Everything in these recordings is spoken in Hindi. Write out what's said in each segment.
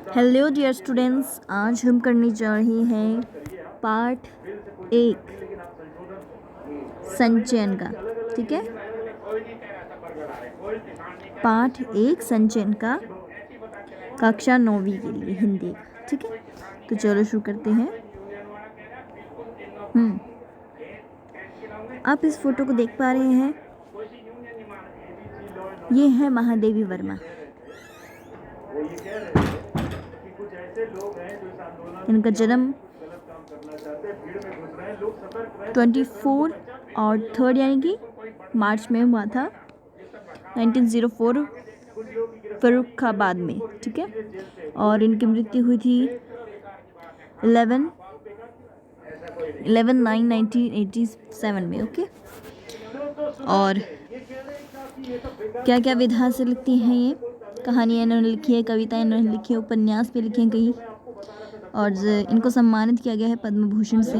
हेलो डियर स्टूडेंट्स, आज हम करने जा रहे हैं पार्ट 1 संचयन का। ठीक है, पार्ट 1 संचयन का, कक्षा 9वीं के लिए हिंदी का। ठीक है, तो चलो शुरू करते हैं। आप इस फोटो को देख पा रहे हैं, ये है महादेवी वर्मा। इनका जन्म 24 और 3 यानी कि मार्च में हुआ था 1904 फर्रुखाबाद में। ठीक है, और इनकी मृत्यु हुई थी 11/9/1987 में। ओके, और क्या क्या विधा से लिखती हैं ये? कहानियाँ इन्होंने लिखी है, कविताएं इन्होंने लिखी है, उपन्यास भी लिखे हैं कई, और इनको सम्मानित किया गया है पद्म भूषण से।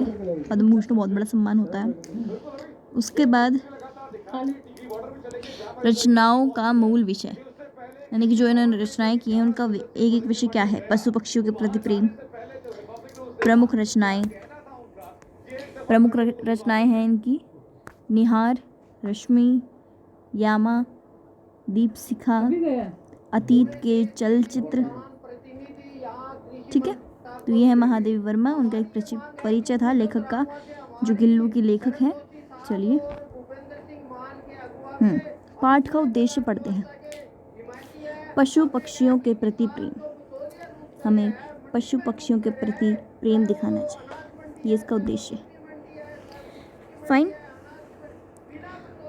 पद्म भूषण बहुत बड़ा सम्मान होता है। उसके बाद रचनाओं का मूल विषय, यानी कि जो इन्होंने रचनाएं की हैं उनका एक एक विषय क्या है? पशु पक्षियों के प्रति प्रेम। प्रमुख रचनाएं हैं इनकी निहार, रश्मि, यामा, दीपशिखा, अतीत के चलचित्र। ठीक है, तो ये है महादेवी वर्मा। उनका एक परिचय था लेखक का, जो गिल्लू के लेखक हैं। चलिए पाठ का उद्देश्य पढ़ते हैं। पशु पक्षियों के प्रति प्रेम, हमें पशु पक्षियों के प्रति प्रेम दिखाना चाहिए, ये इसका उद्देश्य है। फाइन।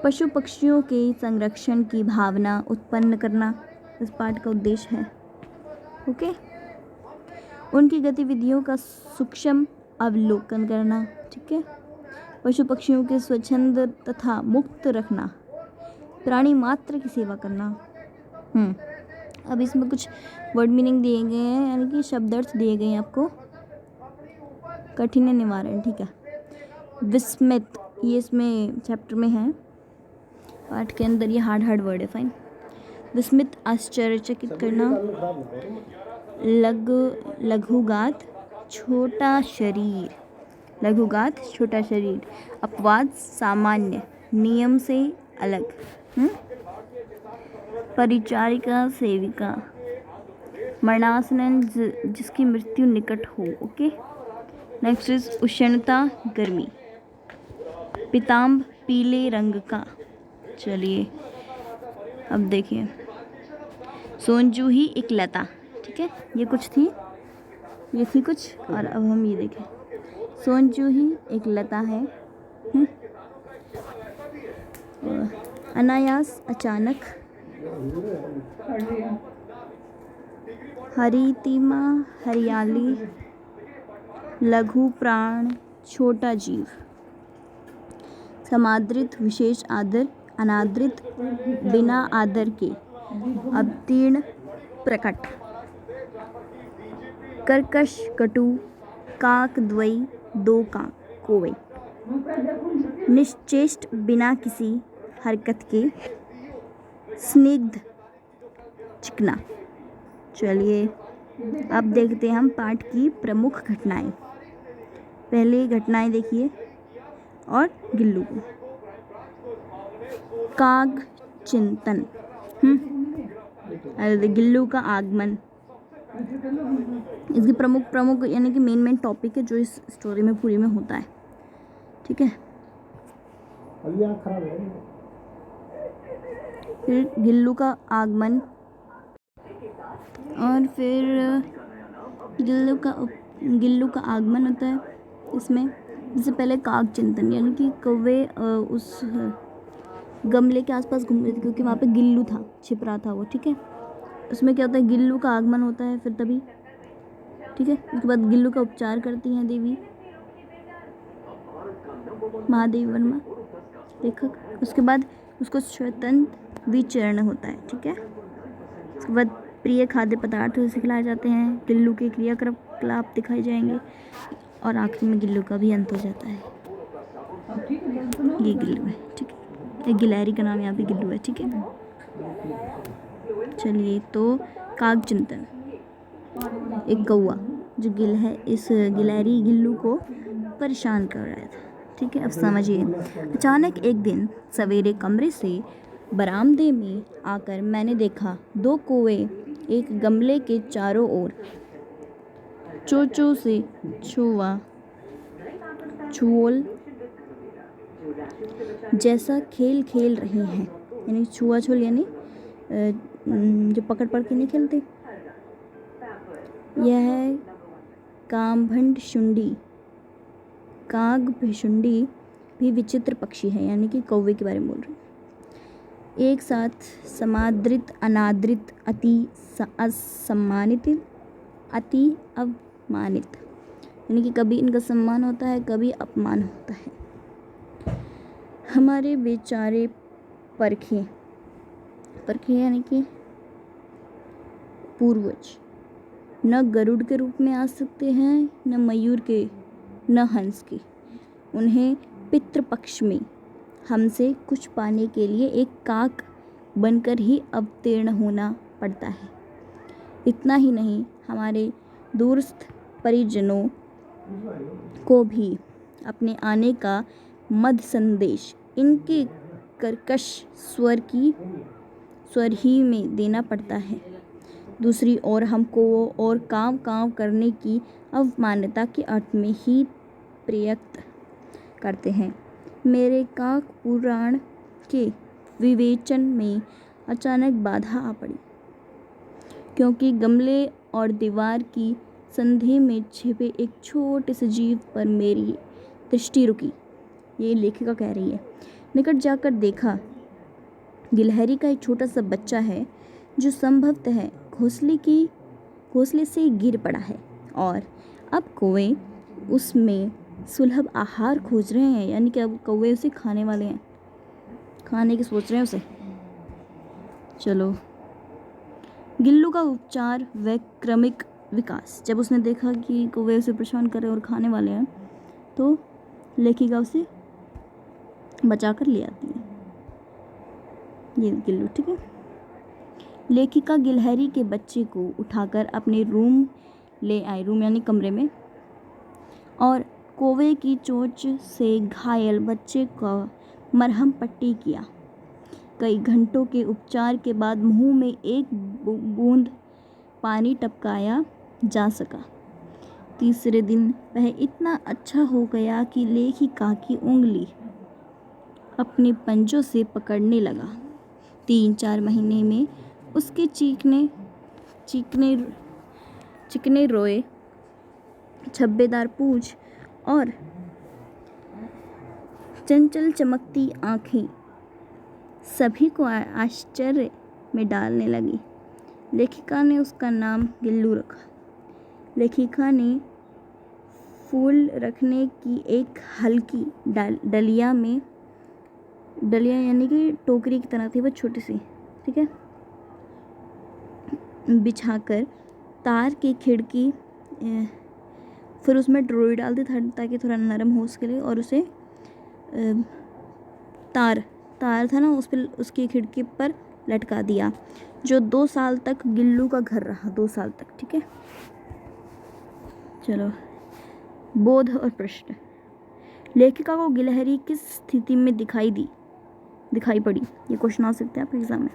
पशु पक्षियों के संरक्षण की भावना उत्पन्न करना इस पाठ का उद्देश्य है। ओके, उनकी गतिविधियों का सूक्ष्म अवलोकन करना। ठीक है, पशु पक्षियों के स्वच्छंद तथा मुक्त रखना, प्राणी मात्र की सेवा करना। अब इसमें कुछ वर्ड मीनिंग दिए गए हैं, यानी कि शब्दार्थ दिए गए हैं आपको। कठिन निवारण, ठीक है। विस्मित, ये इसमें चैप्टर में है, पाठ के अंदर ये हार्ड वर्ड है। फाइन। विस्मित, आश्चर्यचकित करना। लघुगात, छोटा शरीर। लघुगात, छोटा शरीर। अपवाद, सामान्य, नियम से अलग। परिचारिका, सेविका। मरणासन्न, जिसकी मृत्यु निकट हो। ओके, नेक्स्ट इज उष्णता, गर्मी। पीताम्ब, पीले रंग का। चलिए अब देखिए, सोनजूही, एक लता। ठीक है, ये थी कुछ, और अब हम ये देखें। सोनजूही एक लता है। अनायास, अचानक। हरितिमा, हरियाली। लघु प्राण, छोटा जीव। समादृत, विशेष आदर। अनादृत, बिना आदर के। अवतीर्ण, प्रकट। कर्कश, कटु। काकद्वयी, दो काक, कोवे। निश्चेष्ट, बिना किसी हरकत के। स्निग्ध, चिकना। चलिए अब देखते हैं हम पाठ की प्रमुख घटनाएं। पहले घटनाएं देखिए, और गिल्लू को। काग चिंतन, गिल्लू का आगमन, इसकी प्रमुख यानी कि मेन टॉपिक है जो इस स्टोरी में पूरी में होता है। ठीक है, फिर गिल्लू का आगमन, और फिर गिल्लू का आगमन होता है इसमें। इससे पहले काग चिंतन, यानी कि कौवे उस गमले के आसपास घूम रहे थे, क्योंकि वहाँ पे गिल्लू था, छिप रहा था वो। ठीक है, उसमें क्या होता है, गिल्लू का आगमन होता है फिर तभी। ठीक है, उसके बाद गिल्लू का उपचार करती हैं देवी महादेवी वर्मा लेखक। उसके बाद उसको स्वतंत्र विचरण होता है। ठीक है, उसके बाद प्रिय खाद्य पदार्थ उसे खिलाए जाते हैं। गिल्लू के क्रियाकलाप दिखाए जाएंगे, और आखिर में गिल्लू का भी अंत हो जाता है। ये गिल्लू है। ठीक है, एक गिलहरी का नाम यहाँ पे गिल्लू है। ठीक है, चलिए तो काग चिंतन। एक कौवा जो इस गिलहरी गिल्लू को परेशान कर रहा था। ठीक है, अब समझिए। अचानक एक दिन सवेरे कमरे से बरामदे में आकर मैंने देखा 2 कौवे एक गमले के चारों ओर चोंचों से छुओल जैसा खेल खेल रही हैं। यानी छुआछुल, यानी जो पकड़ पकड़ के नहीं खेलते। यह कागभशुंडी भी विचित्र पक्षी है, यानी कि कौवे के बारे में बोल रहे हैं। एक साथ समादृत, अनादृत, असम्मानित, अति अवमानित, यानी कि कभी इनका सम्मान होता है, कभी अपमान होता है। हमारे बेचारे परखे यानी कि पूर्वज न गरुड़ के रूप में आ सकते हैं, न मयूर के, न हंस के। उन्हें पितृपक्ष में हमसे कुछ पाने के लिए एक काक बनकर ही अवतीर्ण होना पड़ता है। इतना ही नहीं, हमारे दूरस्थ परिजनों को भी अपने आने का मध्य संदेश इनके कर्कश स्वर ही में देना पड़ता है। दूसरी ओर हमको और काव करने की अवमानना के अर्थ में ही प्रयुक्त करते हैं। मेरे काक पुराण के विवेचन में अचानक बाधा आ पड़ी, क्योंकि गमले और दीवार की संधि में छिपे एक छोटे से जीव पर मेरी दृष्टि रुकी। ये लेखिका कह रही है। निकट जाकर देखा, गिलहरी का एक छोटा सा बच्चा है जो संभवतः घोंसले से गिर पड़ा है, और अब कौवे उसमें सुलभ आहार खोज रहे हैं। यानी कि अब कौवे उसे खाने वाले हैं, खाने की सोच रहे हैं उसे। चलो, गिल्लू का उपचार व क्रमिक विकास। जब उसने देखा कि कौवे उसे परेशान कर रहे हैं और खाने वाले हैं, तो लेखिका उसे बचा कर ले आती है। ये गिल्लू, ठीक है। लेखिका गिलहरी के बच्चे को उठाकर अपने रूम ले आई, रूम यानी कमरे में, और कौवे की चोंच से घायल बच्चे का मरहम पट्टी किया। कई घंटों के उपचार के बाद मुंह में एक बूंद पानी टपकाया जा सका। तीसरे दिन वह इतना अच्छा हो गया कि लेखिका की उंगली अपने पंजों से पकड़ने लगा। 3-4 महीने में उसके चिकने रोए, छब्बेदार पूंछ और चंचल चमकती आँखें सभी को आश्चर्य में डालने लगी। लेखिका ने उसका नाम गिल्लू रखा। लेखिका ने फूल रखने की एक हल्की डलिया यानी कि टोकरी की तरह थी, वो छोटी सी, ठीक है, बिछाकर तार की खिड़की, फिर उसमें डोरी डाल दी ताकि थोड़ा नरम हो उसके लिए, और उसे तार था ना, उस पर उसकी खिड़की पर लटका दिया, जो 2 साल तक गिल्लू का घर रहा, 2 साल तक, ठीक है। चलो, बोध और प्रश्न। लेखिका को गिलहरी किस स्थिति में दिखाई पड़ी? ये क्वेश्चन आ सकते हैं आपके एग्जाम में।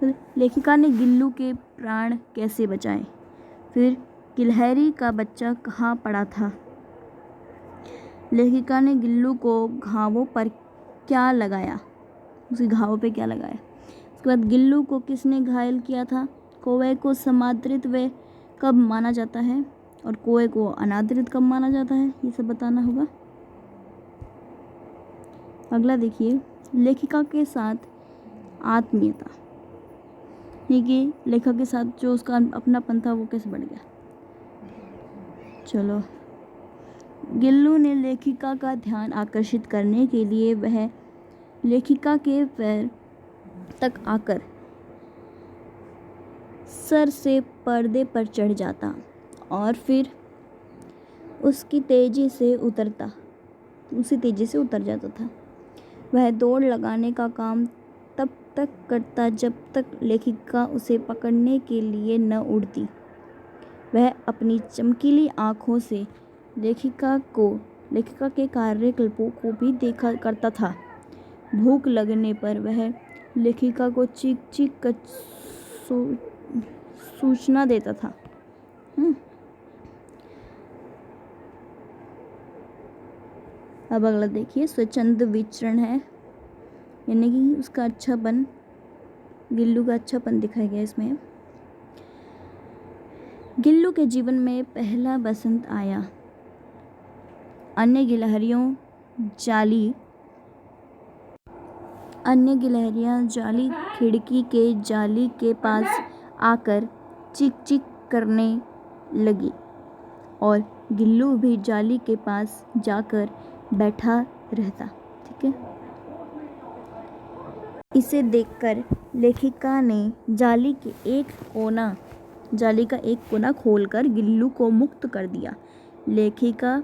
तो लेखिका ने गिल्लू के प्राण कैसे बचाए? फिर गिलहरी का बच्चा कहाँ पड़ा था? लेखिका ने गिल्लू को घावों पर क्या लगाया? उसके घावों पे क्या लगाया? उसके बाद गिल्लू को किसने घायल किया था? कौवे को समादृत व कब माना जाता है, और कौवे को अनादृत कब माना जाता है? ये सब बताना होगा। अगला देखिए, लेखिका के साथ आत्मीयता। ये कि लेखक के साथ जो उसका अपनापन था वो कैसे बढ़ गया। चलो, गिल्लू ने लेखिका का ध्यान आकर्षित करने के लिए वह लेखिका के पैर तक आकर सर से पर्दे पर चढ़ जाता और फिर उसी तेजी से उतर जाता था। वह दौड़ लगाने का काम तब तक करता जब तक लेखिका उसे पकड़ने के लिए न उड़ती। वह अपनी चमकीली आँखों से लेखिका के कार्यकलापों को भी देखा करता था। भूख लगने पर वह लेखिका को चीख चीख कर सूचना देता था। अब अगला देखिए, स्वच्छंद विचरण है, यानी कि उसका अच्छापन, गिल्लू का अच्छापन दिखाया गया इसमें। गिल्लू के जीवन में पहला बसंत आया। अन्य गिलहरियां जाली खिड़की के जाली के पास आकर चीख चीख करने लगी और गिल्लू भी जाली के पास जाकर बैठा रहता। ठीक है। इसे देखकर लेखिका ने जाली का एक कोना खोलकर गिल्लू को मुक्त कर दिया। लेखिका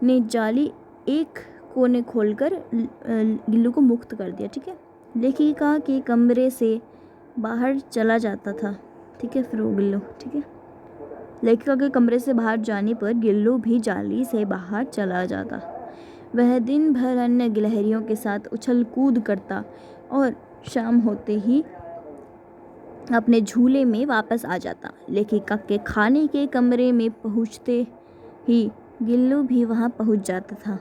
ने जाली एक कोने खोलकर गिल्लू को मुक्त कर दिया। ठीक है। लेखिका के कमरे से बाहर चला जाता था। ठीक है। फिर वो गिल्लू, ठीक है, लेखिका के कमरे से बाहर जाने पर गिल्लू भी जाली से बाहर चला जाता। वह दिन भर अन्य गिलहरियों के साथ उछल कूद करता और शाम होते ही अपने झूले में वापस आ जाता। लेखिका के खाने के कमरे में पहुंचते ही गिल्लू भी वहां पहुंच जाता था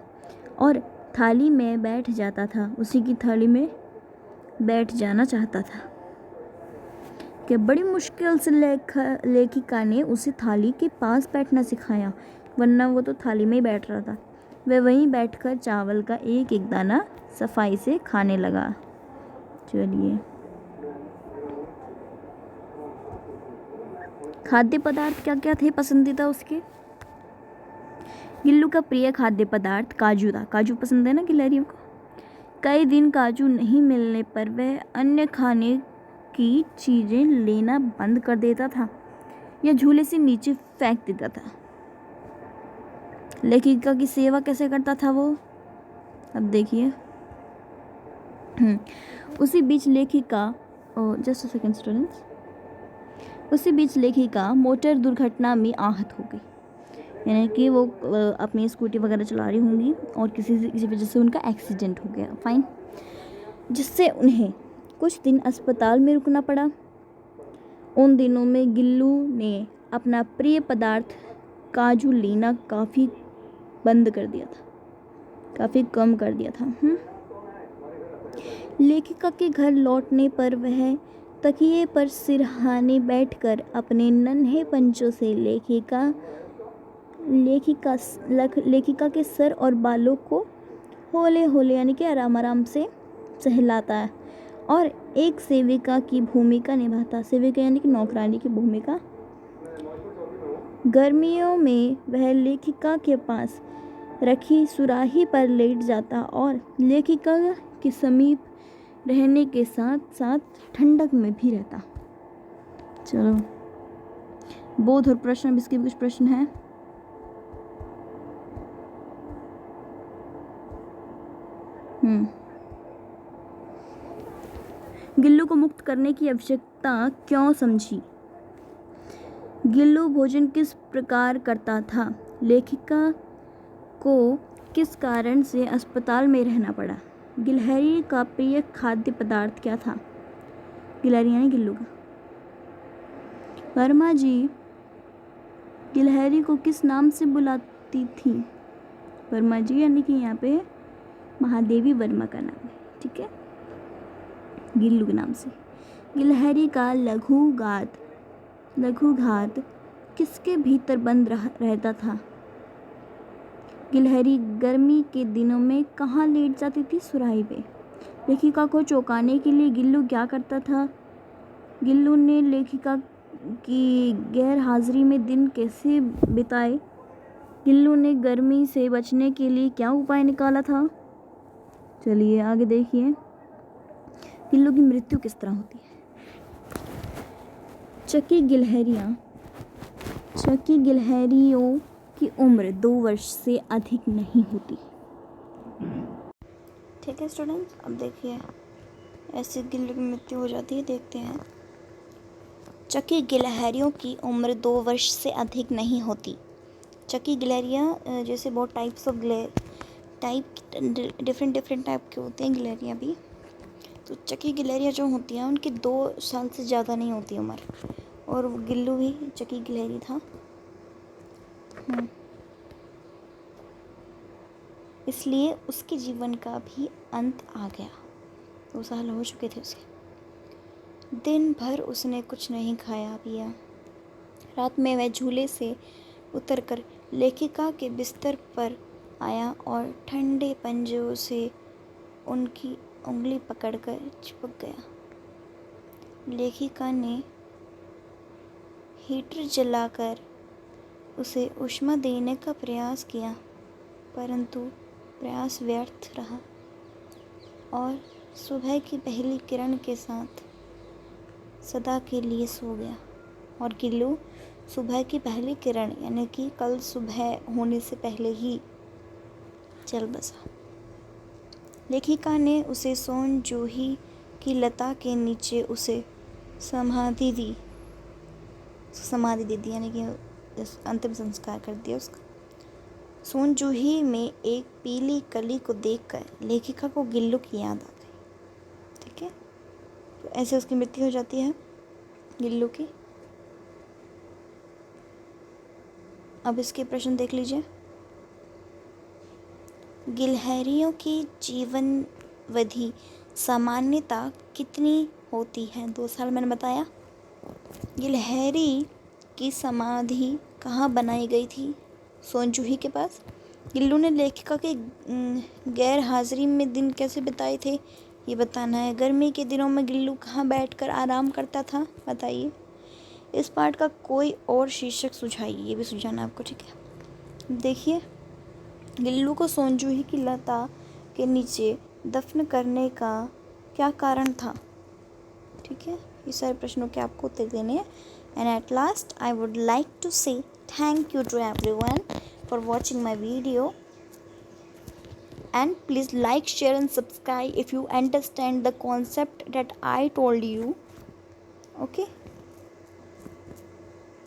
और थाली में बैठ जाता था। उसी की थाली में बैठ जाना चाहता था कि बड़ी मुश्किल से लेखिका ने उसे थाली के पास बैठना सिखाया, वरना वो तो थाली में ही बैठ रहा था। वह वहीं बैठकर चावल का एक एक दाना सफाई से खाने लगा। चलिए, खाद्य पदार्थ क्या क्या थे पसंदीदा उसके? गिल्लू का प्रिय खाद्य पदार्थ काजू था। काजू पसंद है ना गिलहरियों को। कई दिन काजू नहीं मिलने पर वह अन्य खाने की चीजें लेना बंद कर देता था या झूले से नीचे फेंक देता था। लेखिका की सेवा कैसे करता था वो? अब देखिए। उसी बीच लेखिका मोटर दुर्घटना में आहत हो गई, यानी कि वो अपनी स्कूटी वगैरह चला रही होंगी और किसी वजह से उनका एक्सीडेंट हो गया, फाइन, जिससे उन्हें कुछ दिन अस्पताल में रुकना पड़ा। उन दिनों में गिल्लू ने अपना प्रिय पदार्थ काजू लेना काफ़ी कम कर दिया था। लेखिका के घर लौटने पर वह तकिए पर सिरहाने बैठकर अपने नन्हे पंजों से लेखिका के सर और बालों को होले होले, यानी कि आराम आराम से सहलाता है और एक सेविका की भूमिका निभाता। सेविका यानी कि नौकरानी की भूमिका। गर्मियों में वह लेखिका के पास रखी सुराही पर लेट जाता और लेखिका के समीप रहने के साथ साथ ठंडक में भी रहता। चलो, बोध और प्रश्न, अब इसके भी कुछ प्रश्न हैं। गिल्लू को मुक्त करने की आवश्यकता क्यों समझी? गिल्लू भोजन किस प्रकार करता था? लेखिका को किस कारण से अस्पताल में रहना पड़ा? गिलहरी का प्रिय खाद्य पदार्थ क्या था? गिलहरी यानी गिल्लू का। वर्मा जी गिलहरी को किस नाम से बुलाती थी? वर्मा जी यानी कि यहाँ पे महादेवी वर्मा का नाम है। ठीक है, गिल्लू के नाम से। गिलहरी का लघुघात किसके भीतर बंद रहता था? गिलहरी गर्मी के दिनों में कहाँ लेट जाती थी? सुराही पे। लेखिका को चौंकाने के लिए गिल्लू क्या करता था? गिल्लू ने लेखिका की गैर हाजिरी में दिन कैसे बिताए? गिल्लू ने गर्मी से बचने के लिए क्या उपाय निकाला था? चलिए आगे देखिए। गिल्लू की मृत्यु किस तरह होती है? चकी गिलहरियों की उम्र 2 वर्ष से अधिक नहीं होती। ठीक है स्टूडेंट्स, अब देखिए ऐसे गिल्लू की मृत्यु हो जाती है, देखते हैं। चकी गिलहरियों की उम्र 2 वर्ष से अधिक नहीं होती। चकी गिलहरियाँ जैसे बहुत टाइप्स ऑफ डिफरेंट टाइप के होते हैं गिलहरियाँ भी। तो चकी गिलहरियाँ जो होती हैं उनकी 2 साल से ज़्यादा नहीं होती उम्र। और वो गिल्लू भी चकी गिलहरी था। इसलिए उसके जीवन का भी अंत आ गया। 2 साल हो चुके थे उसके। दिन भर उसने कुछ नहीं खाया पिया। रात में वह झूले से उतरकर लेखिका के बिस्तर पर आया और ठंडे पंजों से उनकी उंगली पकड़कर चिपक गया। लेखिका ने हीटर जलाकर उसे ऊष्मा देने का प्रयास किया, परंतु प्रयास व्यर्थ रहा और सुबह की पहली किरण के साथ सदा के लिए सो गया। और गिल्लू सुबह की पहली किरण यानी कि कल सुबह होने से पहले ही चल बसा। लेखिका ने उसे सोन जूही की लता के नीचे उसे समाधि दे दी यानी कि अंतिम संस्कार कर दिया उसका। सोन जूही में एक पीली कली को देखकर लेखिका को गिल्लू की याद आ गई। ठीक है, तो ऐसे उसकी मृत्यु हो जाती है गिल्लू की। अब इसके प्रश्न देख लीजिए। गिलहरियों की जीवनवधि सामान्यतः कितनी होती है? 2 साल मैंने बताया। गिलहरी की समाधि कहाँ बनाई गई थी? सोन जूही के पास। गिल्लू ने लेखिका के गैर हाजिरी में दिन कैसे बिताए थे ये बताना है। गर्मी के दिनों में गिल्लू कहाँ बैठकर आराम करता था बताइए। इस पाठ का कोई और शीर्षक सुझाइए, ये भी सुझाना आपको। ठीक है, देखिए गिल्लू को सोन जूही की लता के नीचे दफन करने का क्या कारण था? ठीक है, ये सारे प्रश्नों के आपको उत्तर देने हैं। And at last I would like to say thank you to everyone for watching my video, and please like, share and subscribe if you understand the concept that I told you. Okay.